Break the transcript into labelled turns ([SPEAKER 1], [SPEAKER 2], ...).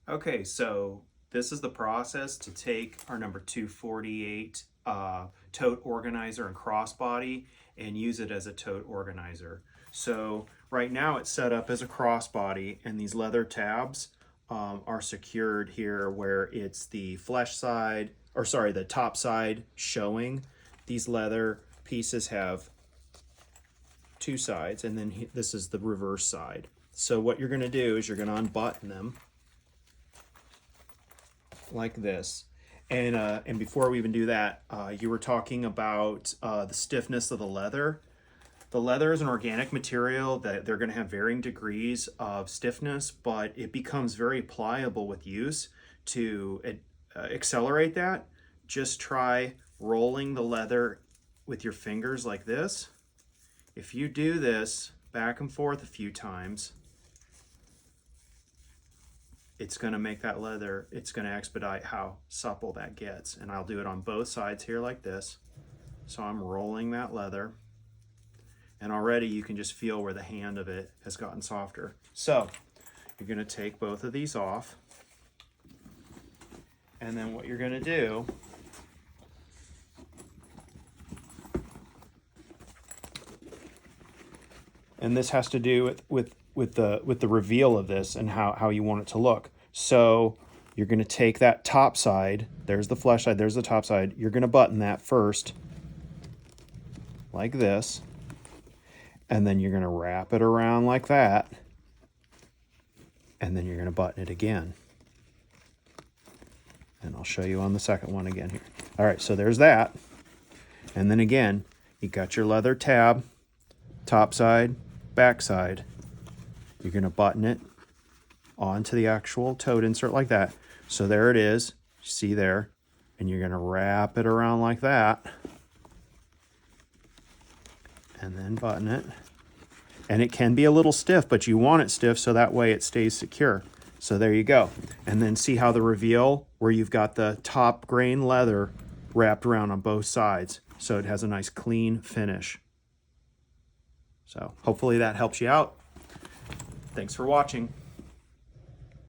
[SPEAKER 1] Okay, so this is the process to take our number 248 tote organizer and crossbody and use it as a tote organizer. So right now it's set up as a crossbody, and these leather tabs are secured here where it's the flesh side, or sorry, the top side showing. These leather pieces have two sides, and then this is the reverse side. So what you're going to do is you're going to unbutton them like this. And before we even do that, you were talking about the stiffness of the leather. The leather is an organic material that they're going to have varying degrees of stiffness, but it becomes very pliable with use. To accelerate that, just try rolling the leather with your fingers like this. If you do this back and forth a few times, it's going to make that leather, it's going to expedite how supple that gets. And I'll do it on both sides here like this. So I'm rolling that leather, and already you can just feel where the hand of it has gotten softer. So you're going to take both of these off, and then what you're going to do and this has to do with the reveal of this and how you want it to look. So you're going to take that top side, there's the flesh side, there's the top side, you're going to button that first like this, and then you're going to wrap it around like that, and then you're going to button it again. And I'll show you on the second one again here. All right, so there's that. And then again, you got your leather tab, top side, back side. You're going to button it onto the actual tote insert like that. So there it is, see there, and you're going to wrap it around like that, and then button it. And it can be a little stiff, but you want it stiff so that way it stays secure. So there you go. And then see how the reveal where you've got the top grain leather wrapped around on both sides, so it has a nice clean finish. So hopefully that helps you out. Thanks for watching.